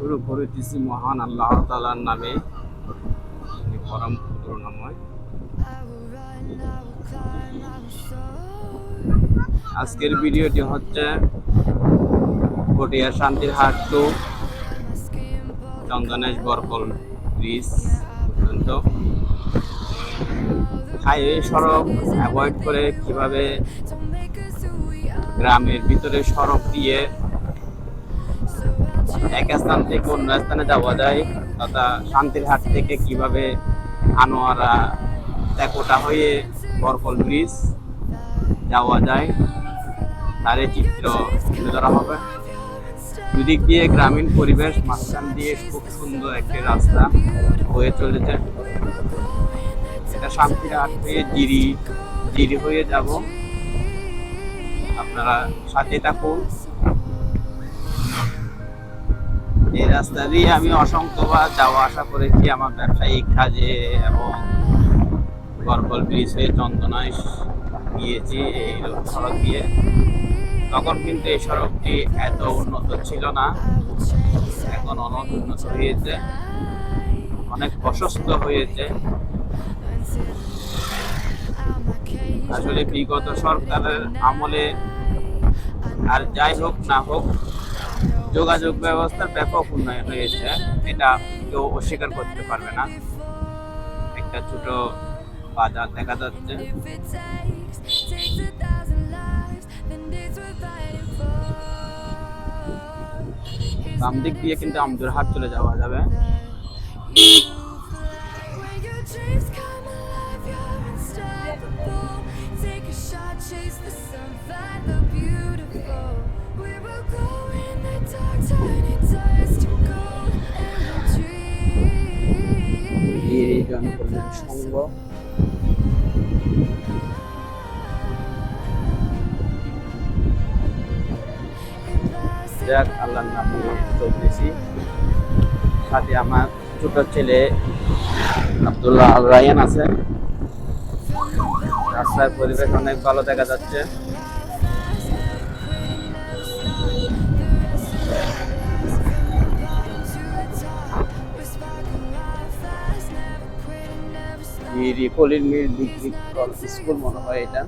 শুরু করিতেছি মহান আল্লাহ তাআলার নামে, যিনি পরম করুণাময়। আজকের ভিডিওটি হচ্ছে পটিয়া শান্তির হাট টু চন্দনেশ বরকল ব্রিজ পর্যন্ত হাইওয়ে সড়ক অ্যাভয়েড করে কিভাবে গ্রামের ভিতরে সড়ক দিয়ে এক স্থান থেকে অন্য স্থানে যাওয়া যায়, তথা শান্তির হাট থেকে কিভাবে আনোয়ারা ত্যাকোটা হয়ে বরকল ব্রিজ যাওয়া যায় তার চিত্র তুলে ধরা হবে। দুদিক দিয়ে গ্রামীণ পরিবেশ, মাঝখান দিয়ে খুব সুন্দর একটি রাস্তা হয়ে চলেছে। এটা শান্তির হাট হয়ে জিরি হয়ে যাব, আপনারা সাথে থাকুন। এই রাস্তা দিয়ে আমি অসংখ্যবার যাওয়া আসা করেছি আমার ব্যবসায়িক কাজে এবং বরকল ব্রিজ হয়ে চন্দনাইশ গিয়েছি এই সড়ক দিয়ে। তখন কিন্তু এই সড়কটি এত উন্নত ছিল না, এখন অনেক উন্নত হয়েছে, অনেক প্রশস্ত হয়েছে। আসলে বিগত সরকারের আমলে আর যাই হোক না হোক যোগাযোগ ব্যবস্থার ব্যাপক উন্নয়ন হয়েছে, এটা কেউ অস্বীকার করতে পারবে না। একটা ছোট বাজার দেখা যাচ্ছে, বাম দিক দিয়ে কিন্তু আমজোরহাট চলে যাওয়া যাবে। জনকল্যাণ সংঘ যাক, আল্লাহর নামে চলতেছি। সাথে আমার ছোট ছেলে আব্দুল্লাহ আল রায়ান আছে। রাস্তার পরিবেশ অনেক ভালো দেখা যাচ্ছে। পলির মিল ডিগ্রি স্কুল মনে হয় এটা,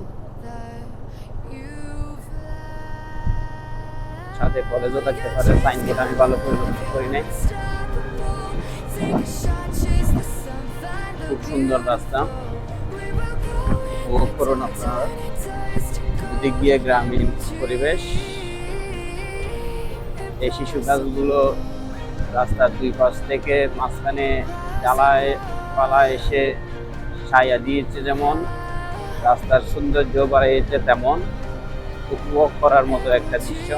সাথে কলেজও থাকতে পারে। সাইনবোর্ড আমি ভালো করে লক্ষ্য করি নাই। খুব সুন্দর রাস্তা, উপভোগ করুন আপনারা। দিক দিয়ে গ্রামীণ পরিবেশ, এই শিশু গাছগুলো রাস্তার দুই পাশ থেকে মাঝখানে ডালায় পালা এসে ছায়া দিয়েছে, যেমন রাস্তার সৌন্দর্য বাড়িয়েছে তেমন উপভোগ করার মতো একটা দৃশ্য।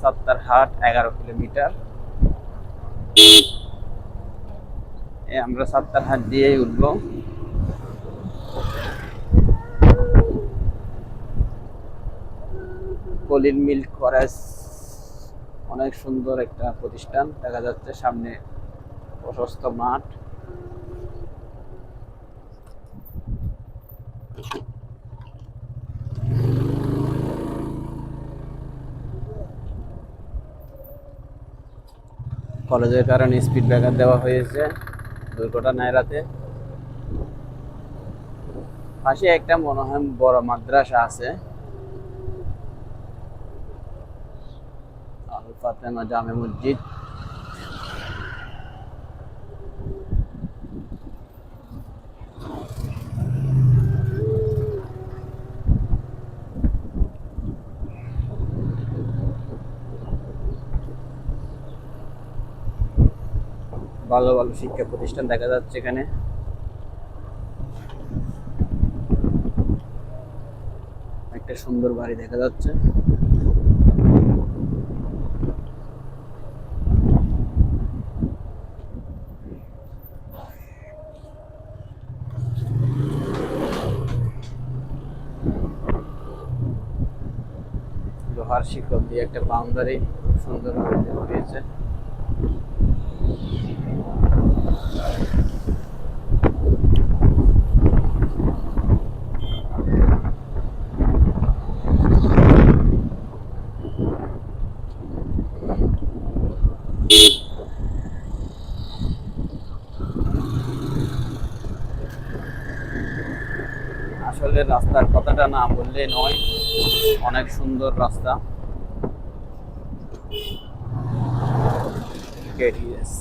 সত্তরহাট 11 কিলোমিটার। আমরা সত্তরহাট দিয়েই উঠবো। পলির মিল কলেজ অনেক সুন্দর একটা প্রতিষ্ঠান দেখা যাচ্ছে, সামনে প্রশস্ত মাঠ। কলেজের কারণে স্পিড ব্রেকার দেওয়া হয়েছে, দুর্ঘটনা এড়াতে। পাশে একটা মনে হয় বড় মাদ্রাসা আছে, আল ফাতেমা জামে মসজিদ। ভালো ভালো শিক্ষা প্রতিষ্ঠান দেখা যাচ্ছে এখানে। একটা সুন্দর বাড়ি দেখা যাচ্ছে। লোহার শিকল দিয়ে একটা বাউন্ডারি সুন্দর হয়েছে। আসলে রাস্তার কথাটা না বললে নয়, অনেক সুন্দর রাস্তা। কেটিএস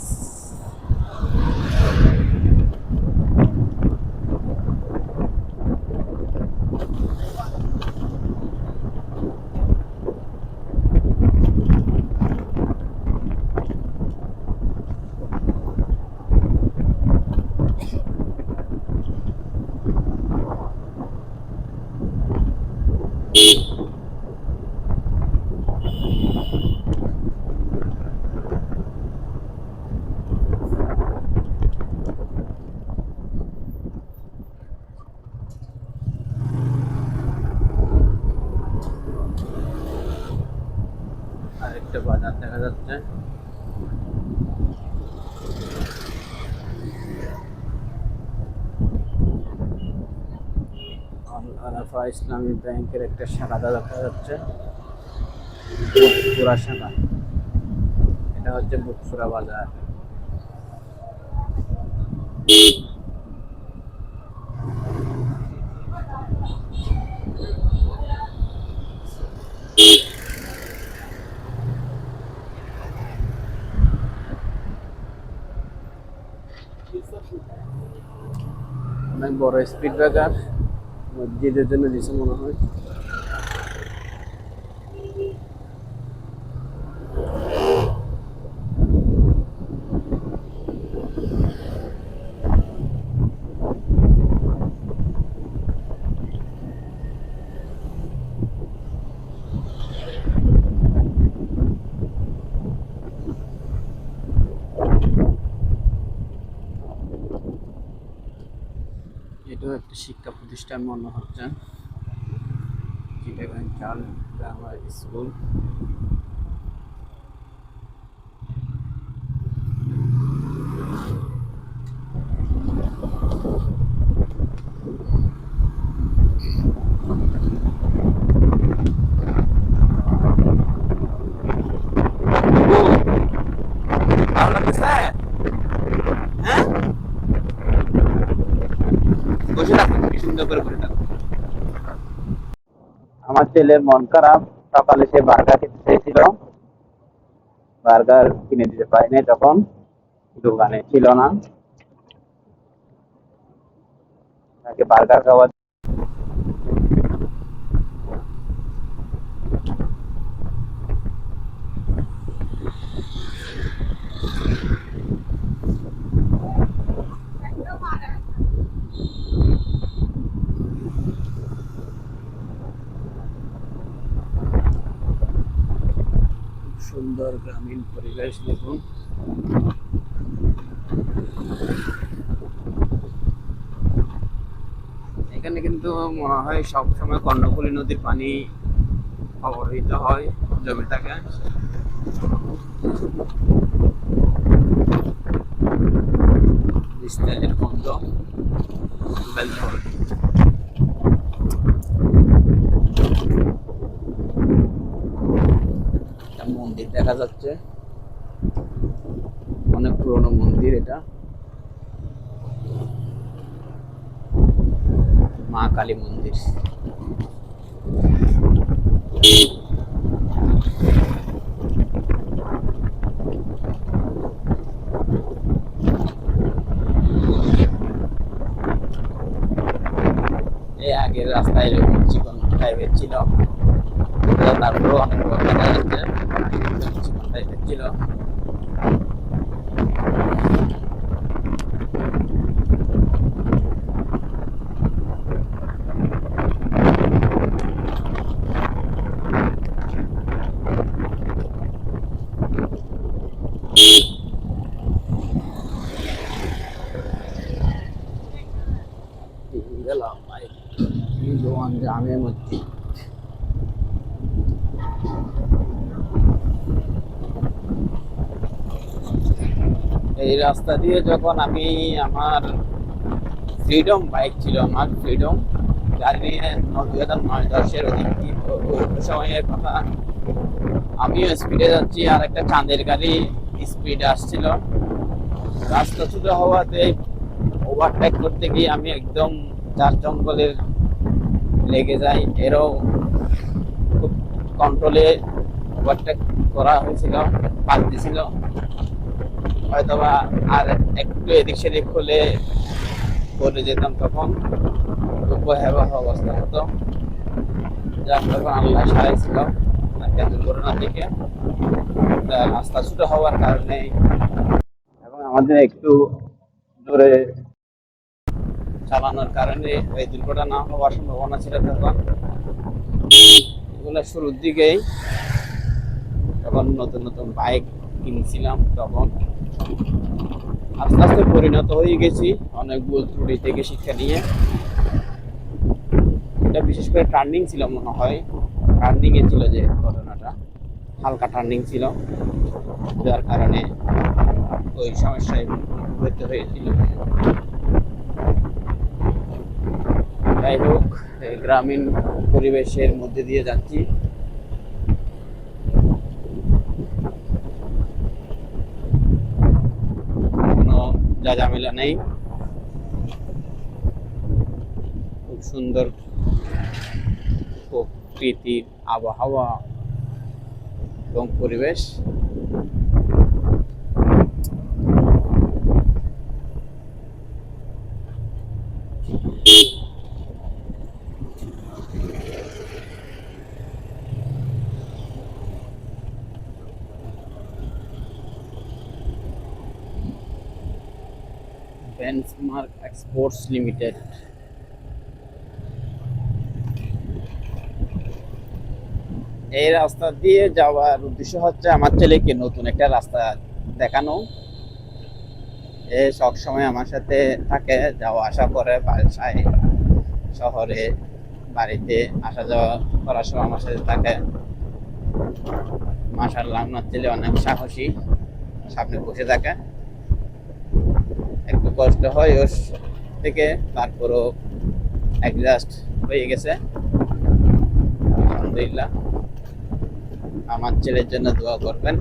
আরেকটা বাজার দেখা যাচ্ছে। আল আরাফা ইসলামী ব্যাংকের একটা শাখা দেখা যাচ্ছে, বুটপুরা শাখা। এটা হচ্ছে বুটপুরা বাজার। অনেক বড় স্পিড ব্রেকার, মসজিদের জন্য দিছে মনে হয়। এটাও একটা শিক্ষা প্রতিষ্ঠান মনে হচ্ছে, চিটাগাং চার্লস গ্রামার স্কুল। ভালো লাগতেছে? হ্যাঁ, বসে থাকুন, কি সুন্দর করে বসে থাকুন। আমার ছেলের মন খারাপ, সকালে সে বার্গার খেতে চেয়েছিল, বার্গার কিনে দিতে পারিনি, তখন দোকানে ছিল না, তাকে বার্গার খাওয়া। সুন্দর গ্রামীণ পরিবেশ দেখুন। এখানে কিন্তু মনে হয় সবসময় কর্ণফুলী নদীর পানি অবহিত হয়, জমে থাকে। বিস্তারের গন্ধ বেলঝড়। একটা মন্দির দেখা যাচ্ছে, অনেক পুরনো মন্দির এটা, মা কালী মন্দির। এই আগের রাস্তায় এরকম চিকন টাইপের ছিল, তারপরেও অনেক বড় দেখা যাচ্ছে, চিকন টাইপের ছিল। গেলাম ভাই জামে মসজিদ। এই রাস্তা দিয়ে যখন আমি আমার ফ্রিডম বাইক ছিল, আমার ফ্রিডম গাড়ি নিয়ে 2009-10-এর সময়ের কথা, আমিও স্পিডে যাচ্ছি, আর একটা চাঁদের গাড়ি স্পিডে আসছিল। রাস্তা ছোট হওয়াতে ওভারটেক করতে গিয়ে আমি একদম চার জঙ্গলের লেগে যায়, এরও খুব কন্ট্রোলে ওভারটেক করা হয়েছিল, পাল দিছিল। হয়তোবা আর একটু এদিক সেদিক হলে পড়ে যেতাম, তখন খুব ভয়াবহ অবস্থা হতো। যার তখন আল্লাহ সারাইছিল একটা দুর্ঘটনা থেকে, রাস্তা ছোট হওয়ার কারণে এবং আমাদের একটু জোরে চালানোর কারণে এই দুর্ঘটনা হওয়ার সম্ভাবনা ছিল। তখন এগুলো শুরুর দিকেই, তখন নতুন নতুন বাইক কিনছিলাম, তখন আস্তে আস্তে পরিণত হয়ে গেছি অনেক ভুল ত্রুটি থেকে শিক্ষা নিয়ে। এটা বিশেষ করে টার্নিং ছিল মনে হয়, টার্নিং এ ছিল যে ঘটনাটা, হালকা টার্নিং ছিল, যার কারণে ওই সমস্যায় হতে হয়েছিল। যাই হোক, গ্রামীণ পরিবেশের মধ্যে দিয়ে যাচ্ছি। কোনো ঝামেলা নেই, খুব সুন্দর প্রকৃতির আবহাওয়া এবং পরিবেশ। Benchmark exports limited. এই রাস্তা দিয়ে যাওয়ার উদ্দেশ্য হচ্ছে আমার ছেলেকে নতুন একটা রাস্তা দেখানো। এ সব সময় আমার সাথে থাকে, যাওয়া আসা করে, বাসায়, শহরে, বাড়িতে আসা যাওয়া করার সময় আমার সাথে থাকে। মাশাআল্লাহ, আমার ছেলে অনেক সাহসী, সামনে বসে থাকে। একটু কষ্ট হয় ওর থেকে, তারপরও অ্যাডজাস্ট হয়ে গেছে আলহামদুলিল্লাহ। আমার ছেলের জন্য দোয়া করবেন।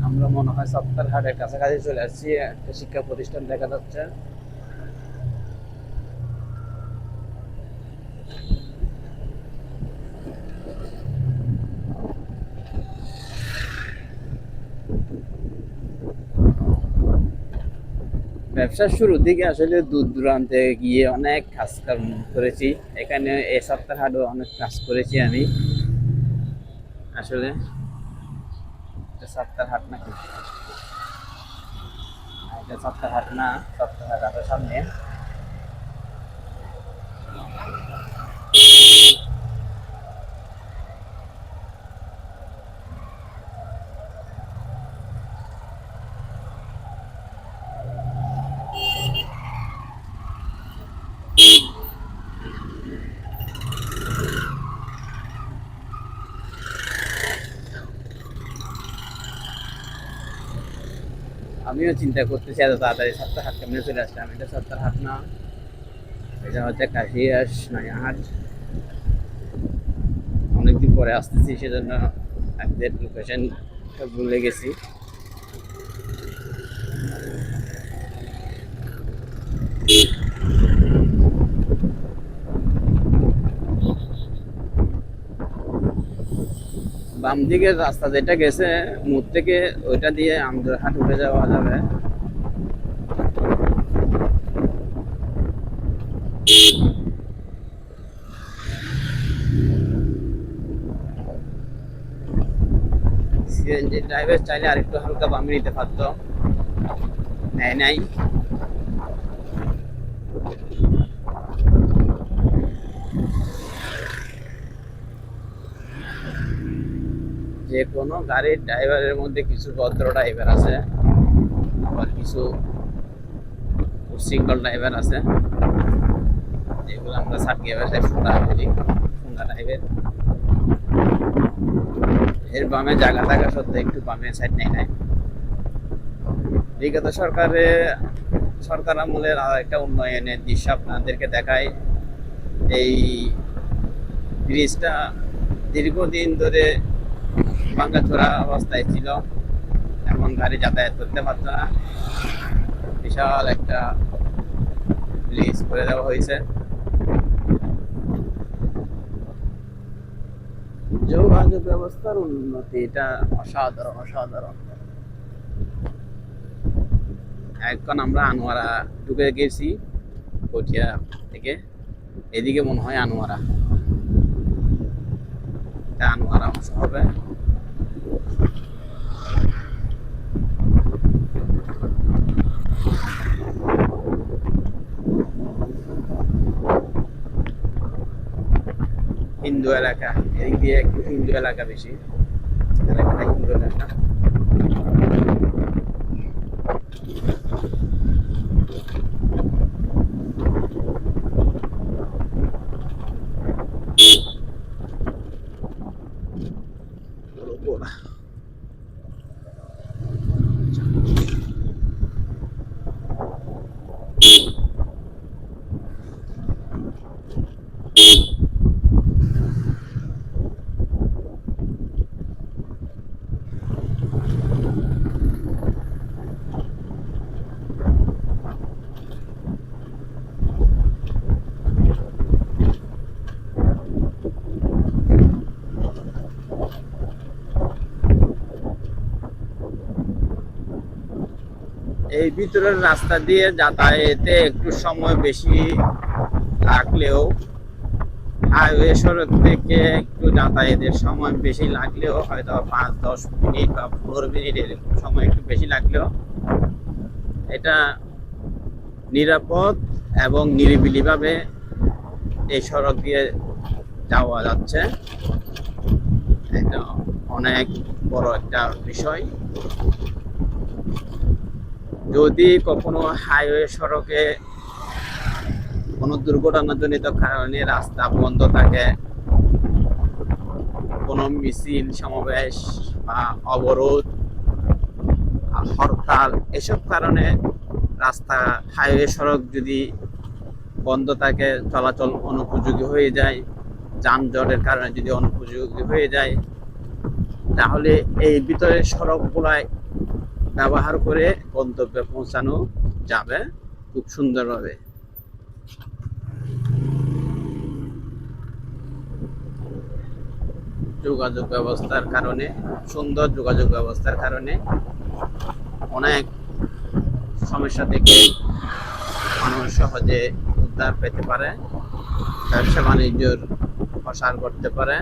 আমরা মনে হয় সপ্তাহের কাছাকাছি চলে আসছি, একটা শিক্ষা প্রতিষ্ঠান দেখা যাচ্ছে। ব্যবসার শুরুর দিকে আসলে দূর দূরান্তে গিয়ে অনেক কাজ কর্ম করেছি। এখানে এই সপ্তাহ হাটও অনেক কাজ করেছি আমি। আসলে এটা সপ্তাহ হাট নাকি? এটা সপ্তাহ হাট না, সপ্তাহ হাট আরো সামনে। আমিও চিন্তা করতেছি এত তাড়াতাড়ি সপ্তাহ হাট কেমনে চলে আসলাম। এটা সপ্তাহ হাট না, এটা হচ্ছে কাশিয়াস নয়া হাট। অনেকদিন পরে আসতেছি, সেজন্য একদের লোকেশন ভুলে গেছি। বাম দিকের রাস্তা যেটা গেছে মুখ থেকে, ওইটা দিয়ে আমজোরহাট উঠে যাওয়া যাবে। সিএনজি ড্রাইভার চাইলে আরেকটু হালকা বামে নিতে পারতো, নেয় নাই। যে কোনো গাড়ির ড্রাইভারের মধ্যে কিছু ভদ্র ড্রাইভার আছে, আবার কিছু সিঙ্গল ড্রাইভার আছে, যেগুলো আমরা সার্কিয়া ভাষায় ফুটা বলি, ফুঙ্গা ড্রাইভার। এর বামে জায়গা থাকা সত্ত্বেও একটু বামে সাইড নেই নাই। বিগত সরকার আমলের আর একটা উন্নয়নের দৃশ্য আপনাদেরকে দেখায়। এই ব্রিজটা দীর্ঘদিন ধরে ভাঙাচোরা অবস্থায় ছিল, এমন গাড়ি যাতায়াত করতে পারত না। বিশাল একটা ব্রিজ করে দেওয়া হয়েছে। যোগাযোগ ব্যবস্থার উন্নতি, এটা অসাধারণ অসাধারণ। এখন আমরা আনোয়ারা ঢুকে গেছি পটিয়া থেকে, এদিকে মনে হয় আনোয়ারা, এটা আনোয়ারা অংশ হবে। হিন্দু এলাকা, এদিক দিয়ে একটু হিন্দু এলাকা বেশি, এলাকাটা হিন্দু এলাকা। এই ভিতরের রাস্তা দিয়ে যাতায়াতে একটু সময় বেশি লাগলেও, হাইওয়ে সড়ক থেকে একটু যাতায়াতের সময় বেশি লাগলেও, হয়তো 5-10 মিনিট বা 15 মিনিটের সময় একটু বেশি লাগলেও, এটা নিরাপদ এবং নিরিবিলিভাবে এই সড়ক দিয়ে যাওয়া যাচ্ছে। এটা অনেক বড় একটা বিষয়। যদি কখনো হাইওয়ে সড়কে কোনো দুর্ঘটনাজনিত কারণে রাস্তা বন্ধ থাকে, কোনো মিছিল সমাবেশ বা অবরোধ, হরতাল, এসব কারণে রাস্তা, হাইওয়ে সড়ক যদি বন্ধ থাকে, চলাচল অনুপযোগী হয়ে যায়, যানজটের কারণে যদি অনুপযোগী হয়ে যায়, তাহলে এই ভিতরের সড়কগুলায় ব্যবহার করে গন্তব্যে পৌঁছানো যাবে খুব সুন্দরভাবে। যোগাযোগ ব্যবস্থার কারণে, সুন্দর যোগাযোগ ব্যবস্থার কারণে অনেক সমস্যা থেকে মানুষ সহজে উদ্ধার পেতে পারে, ব্যবসা বাণিজ্যর প্রসার করতে পারে।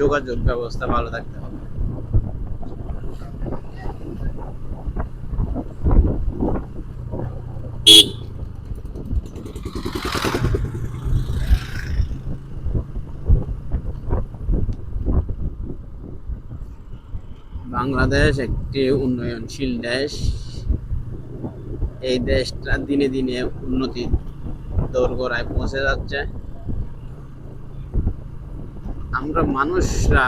যোগাযোগ ব্যবস্থা ভালো থাকতে হবে। বাংলাদেশ একটি উন্নয়নশীল দেশ। এই দেশটা দিনে দিনে উন্নতির দোরগোড়ায় পৌঁছে যাচ্ছে। আমরা মানুষরা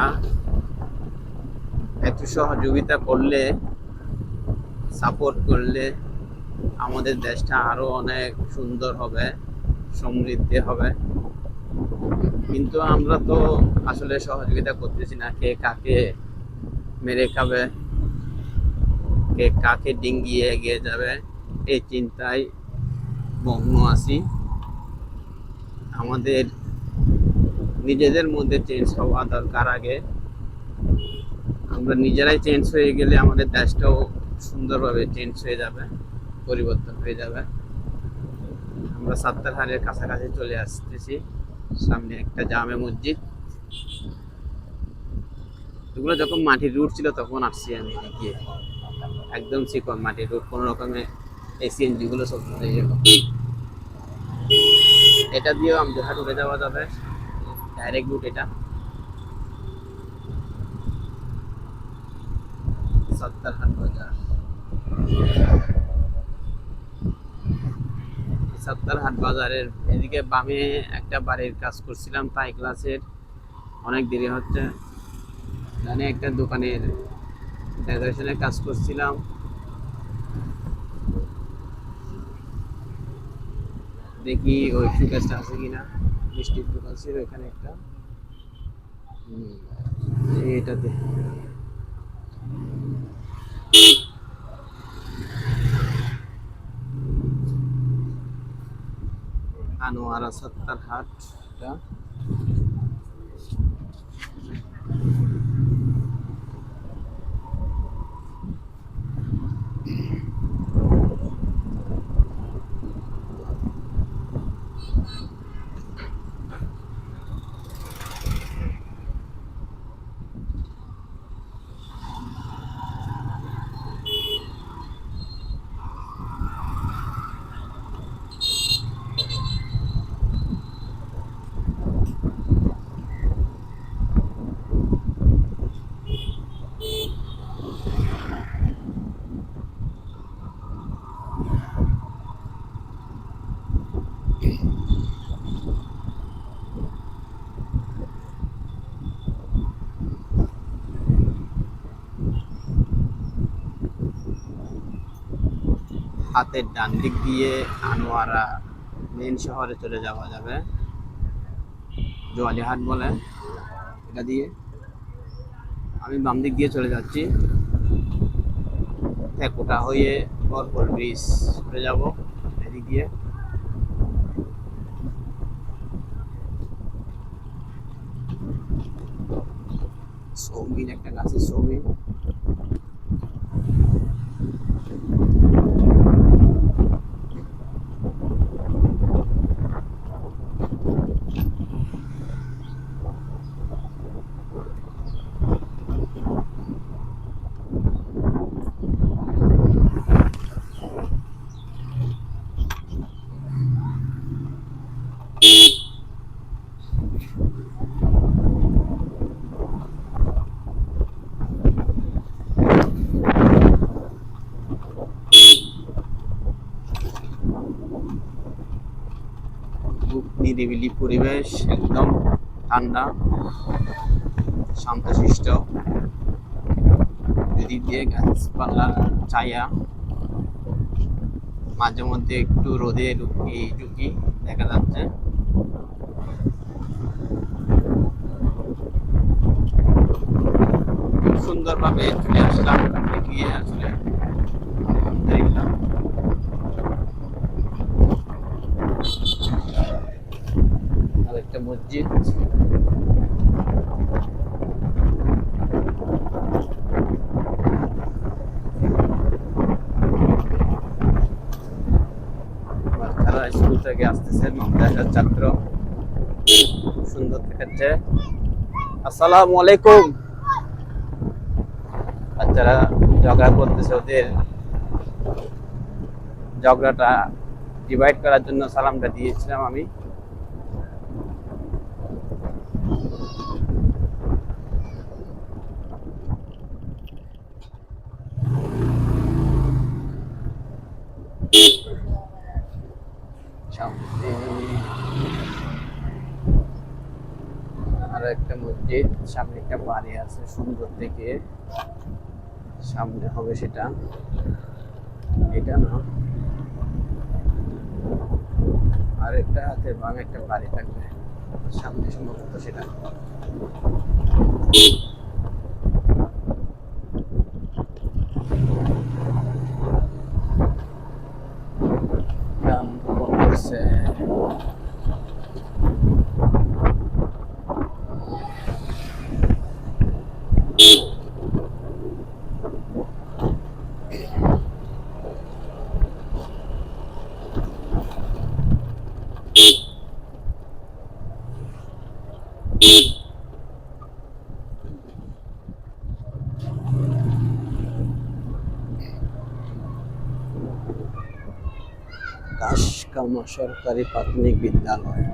একটু সহযোগিতা করলে, সাপোর্ট করলে আমাদের দেশটা আরো অনেক সুন্দর হবে, সমৃদ্ধি হবে। কিন্তু আমরা তো আসলে সহযোগিতা করতেছি না। কে কাকে মেরে খাবে, কে কাকে ডিঙ্গিয়ে এগিয়ে যাবে, এই চিন্তায় মগ্ন আছি। আমাদের নিজেদের মধ্যে চেঞ্জ হওয়া দরকার আগে। আমরা নিজেরাই চেঞ্জ হয়ে গেলে আমাদের দেশটাও সুন্দরভাবে চেঞ্জ হয়ে যাবে, পরিবর্তন হয়ে যাবে। আমরা সাত্তারহারের কাছাকাছি চলে আসতেছি, সামনে একটা জামে মসজিদ। এগুলো যখন মাটির রুট ছিল তখন আসছি আমি, গিয়ে একদম চিকন মাটির রুট, কোনো রকমে এই সিএনজি গুলো চলতে। এটা দিয়েও আমজোরহাট উঠে যাওয়া যাবে, ডাইরেক্ট রুট এটা। সাত্তারহাট বাজার, সাত্তারহাট বাজারের এদিকে বামে একটা বাড়ির কাজ করছিলাম, তাই ক্লাসের অনেক দেরি হচ্ছে। এখানে একটা দোকানের ডেকোরেশনের কাজ করছিলাম। দেখি ওই ফুটেজটা আছে কিনা। মিষ্টির দোকান ছিল এখানে একটা। এটাতে আনোয়ারা সত্তার হাট এটা। হাতের ডান দিক দিয়ে আনোয়ারা মেন শহরে চলে যাওয়া যাবে, জোয়ালিহাট বলে এটা দিয়ে। আমি বাম দিক দিয়ে চলে যাচ্ছি, থেকুটা হয়ে বরকল ব্রিজ চলে যাব এদিক দিয়ে। সৌমিন একটা গাছের সৌমিন। নিরিবিলি পরিবেশ, একদম ঠান্ডা শান্তশিষ্ট, এদিক দিয়ে গাছপালার ছায়া, মাঝে মধ্যে একটু রোদে ঝুঁকি ঝুঁকি দেখা যাচ্ছে। খুব সুন্দরভাবে চলে আসলাম এগিয়ে, আসলে আলহামদুলিল্লাহ। আর একটা মসজিদ, বাচ্চারা স্কুল থেকে আসতেছে, মাদ্রাসার ছাত্র, খুব সুন্দর দেখাচ্ছে। আসসালামু আলাইকুম। বাচ্চারা ঝগড়া করতেছে, ওদের ঝগড়াটা ডিভাইড করার জন্য সালামটা দিয়েছিলাম আমি। আর একটা মসজিদ, সামনে একটা বাড়ি আছে সুন্দর দেখে, সামনে হবে সেটা, এটা না। আর একটা হাতের বামে একটা বাড়ি থাকবে, সামনে সম্ভবত সেটা। গান করছে। কাশকামা সরকারি প্রাথমিক বিদ্যালয়।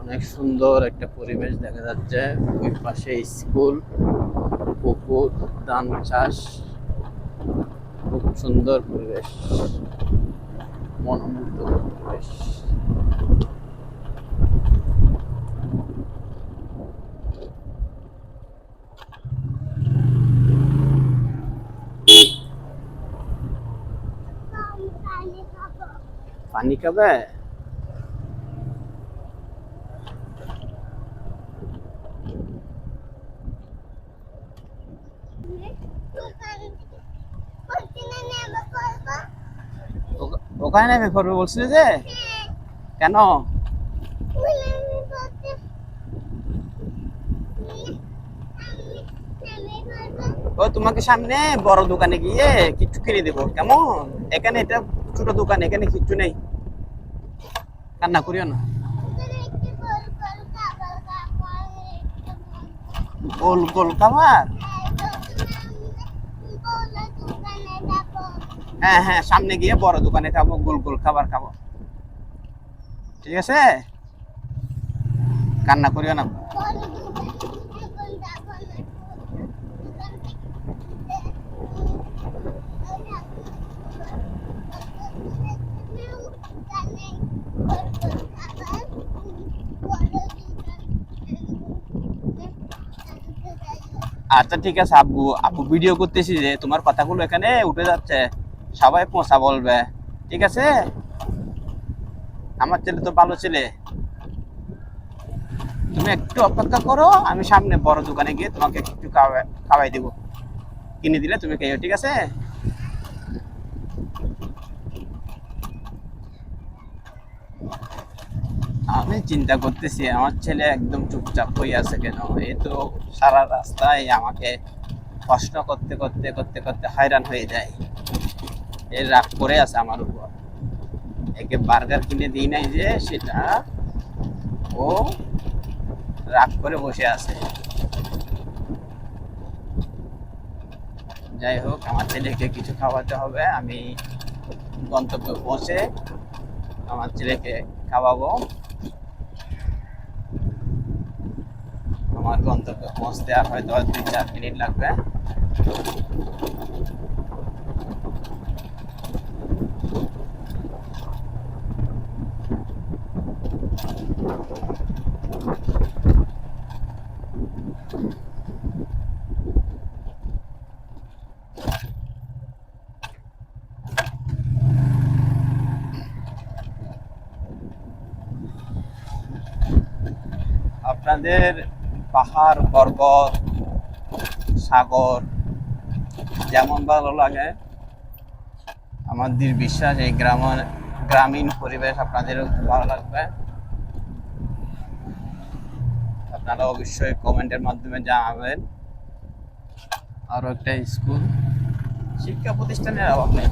অনেক সুন্দর একটা পরিবেশ দেখা যাচ্ছে, ওই পাশে স্কুল, পুকুর, ধান চাষ, খুব সুন্দর পরিবেশ, মনোমুগ্ধকর পরিবেশ। পানি খাবে? ওখানে নেমে পড়বে বলছিল যে, কেন? ও তোমাকে সামনে বড় দোকানে গিয়ে কিছু কিনে দেবো, কেমন? এখানে এটা ছোট দোকান, এখানে কিচ্ছু নেই, কান্না করিও না। গোল গোল খাবার? হ্যাঁ হ্যাঁ, সামনে গিয়ে বড় দোকানে খাবো, গোল গোল খাবার খাবো, ঠিক আছে? কান্না করিও না। আচ্ছা ঠিক আছে আব্বু, আব্বু ভিডিও করতেছি যে তোমার কথাগুলো এখানে উঠে যাচ্ছে, সবাই পোষা বলবে, ঠিক আছে? আমার ছেলে তো ভালো ছেলে, তুমি একটু অপেক্ষা করো, আমি সামনে বড় দোকানে গিয়ে তোমাকে একটু খাওয়াই দেবো, কিনে দিলে তুমি খেয়েও, ঠিক আছে? আমি চিন্তা করতেছি আমার ছেলে একদম চুপচাপ হয়ে আছে কেন, এই তো সারা রাস্তায় আমাকে প্রশ্ন করতে করতে করতে করতে হয়রান হয়ে যায়, এর রাগ করে আছে আমার উপর। একে বার্গার কিনে দিই নাই যে, সেটা ও রাগ করে বসে আছে। যাই হোক, আমার ছেলেকে কিছু খাওয়াতে হবে, আমি গন্তব্যে পৌঁছে আমার ছেলেকে খাওয়াবো। আমার গন্তব্যে পৌঁছতে আর হয়তো 2-4 মিনিট লাগবে। আপনাদের পাহাড় পর্বত সাগর যেমন ভালো লাগে, আমাদের বিশ্বাস এই গ্রামীণ পরিবেশ আপনাদেরও ভালো লাগবে। আপনারা অবশ্যই কমেন্টের মাধ্যমে জানাবেন। আরো একটা স্কুল, শিক্ষা প্রতিষ্ঠানের অভাব নেই,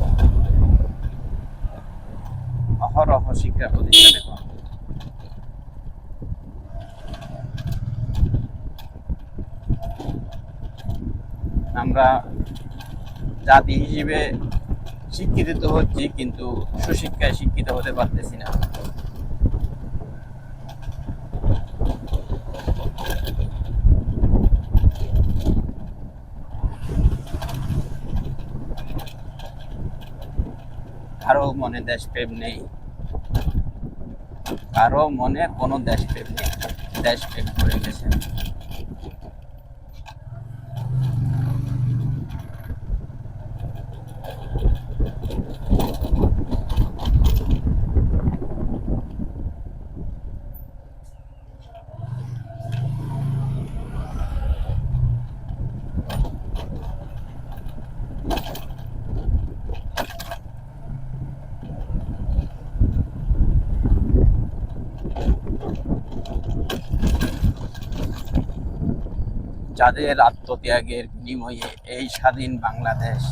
অহরহ শিক্ষা প্রতিষ্ঠানের অভাব। আমরা জাতি হিসেবে শিক্ষিত তো হচ্ছি, কিন্তু সুশিক্ষায় শিক্ষিত হতে পারতেছি না। কারো মনে দেশপ্রেম নেই, কারো মনে কোনো দেশপ্রেম নেই, দেশপ্রেম করে গেছে। যাদের আত্মত্যাগের বিনিময়ে এই স্বাধীন বাংলাদেশ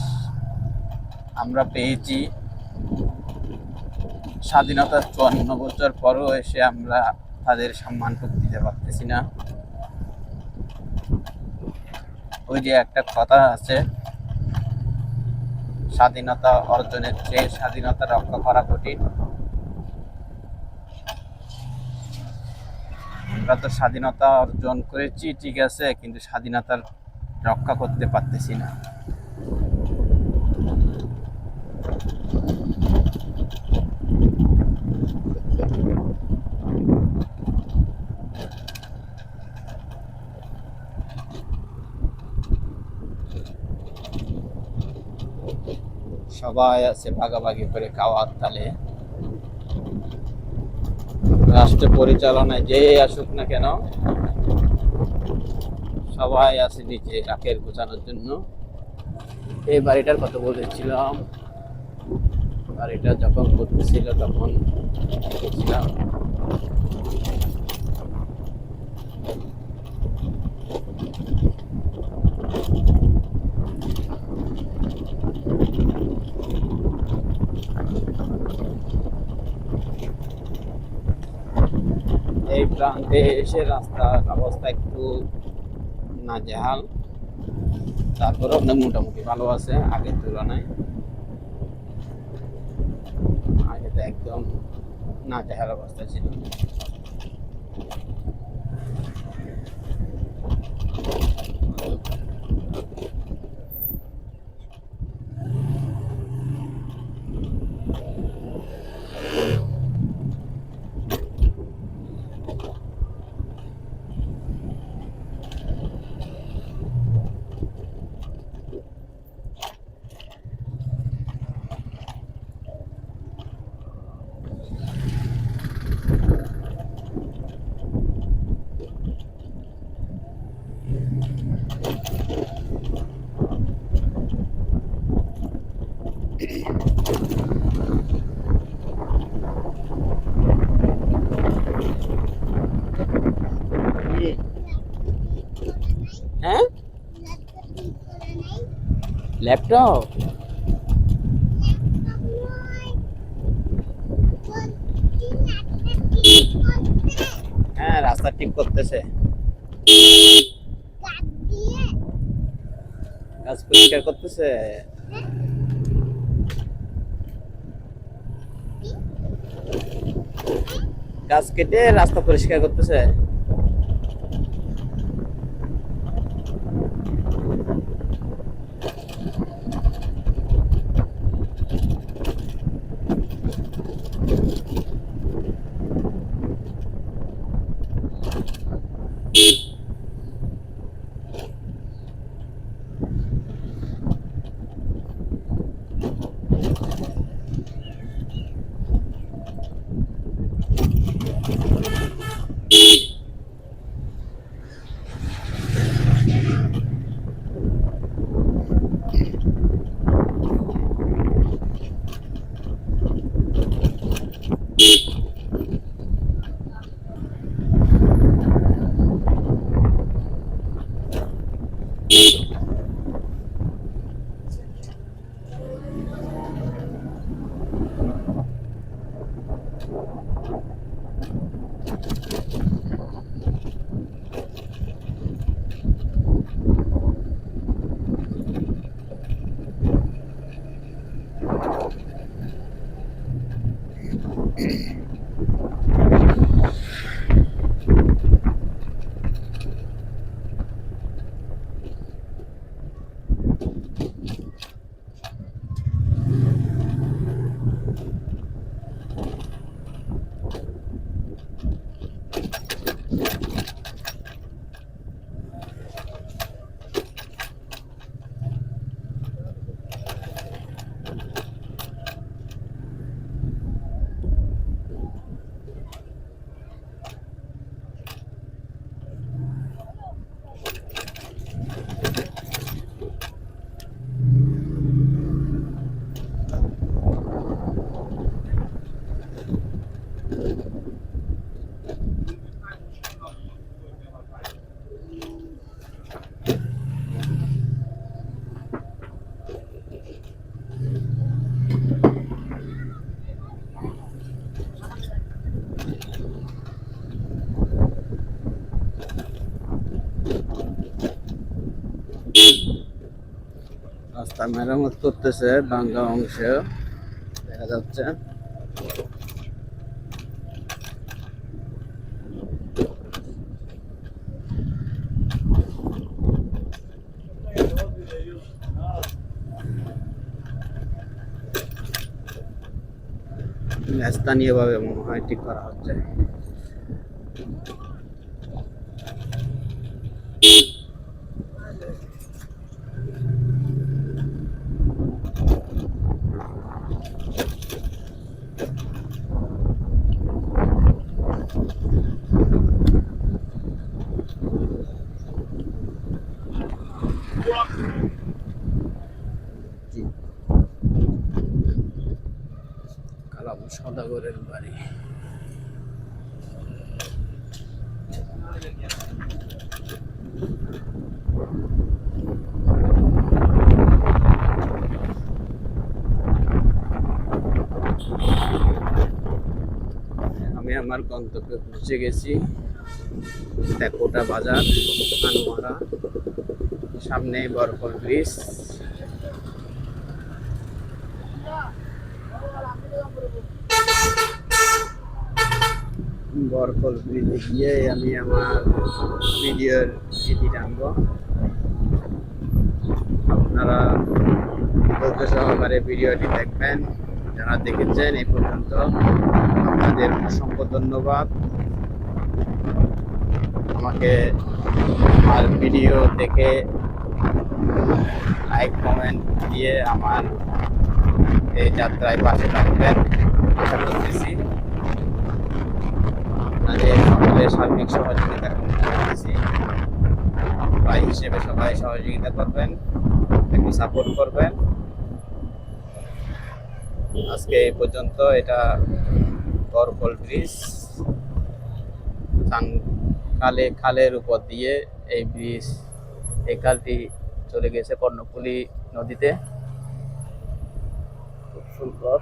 আমরা পেয়েছি, স্বাধীনতার 54 বছর পরও এসে আমরা তাদের সম্মানটুকু দিতে পারতেছি না। ওই যে একটা কথা আছে, স্বাধীনতা অর্জনের চেয়ে স্বাধীনতা রক্ষা করা কঠিন। আমরা তো স্বাধীনতা অর্জন করেছি ঠিক আছে, কিন্তু স্বাধীনতার রক্ষা করতে পারতেছি না। সবাই আছে ভাগাভাগি করে খাওয়ার তালে, রাষ্ট্র পরিচালনায় যে আসুক না কেন, সবাই আছে নিচে কাকের গোছানোর জন্য। এই বাড়িটার কথা বলেছিলাম, বাড়িটা যখন করতেছিল তখন দেখেছিলাম। এই প্রান্তে এসে রাস্তার অবস্থা একটু নাজেহাল, তারপরে মোটামুটি ভালো আছে আগের তুলনায়। আগে তো একদম নাজেহাল অবস্থা ছিল। হ্যাঁ, ল্যাপটপ হ্যাঁ রাস্তা ঠিক করতেছে, গাছ পরিষ্কার করতেছে। গাছ কেটে রাস্তা পরিষ্কার করতেছে। রাস্তা মেরামত করতেছে, ভাঙ্গা অংশ দেখা যাচ্ছে। স্থানীয়ভাবে মনে হয় ঠিক করা হচ্ছে। সদাগরের বাড়ি। আমি আমার গন্তব্যে পৌঁছে গেছি, টেকোটা বাজার, আনোয়ারা, সামনে বরকল ব্রিজ। বরকল ব্রিজে গিয়ে আমি আমার ভিডিওর ইতি টানবো। আপনারা ধৈর্য সহকারে ভিডিওটি দেখবেন। যারা দেখেছেন এই পর্যন্ত আপনাদের অসংখ্য ধন্যবাদ। আমাকে আমার ভিডিও দেখে লাইক কমেন্ট দিয়ে আমার এই যাত্রায় পাশে থাকবেন আশা করতেছি। আপনাদের সকলের সার্বিক সহযোগিতা করতেছি, ভাই হিসেবে সবাই সহযোগিতা করবেন, একটু সাপোর্ট করবেন। আজকে এই পর্যন্ত। এটা বরকল ব্রিজ, খালের উপর দিয়ে এই ব্রিজ, এই খালটি চলে গেছে কর্ণফুলী নদীতে। খুব সুন্দর।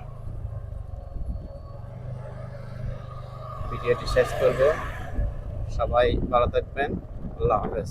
ভিডিওটি শেষ করব। সবাই ভালো থাকবেন। আল্লাহ হাফেজ।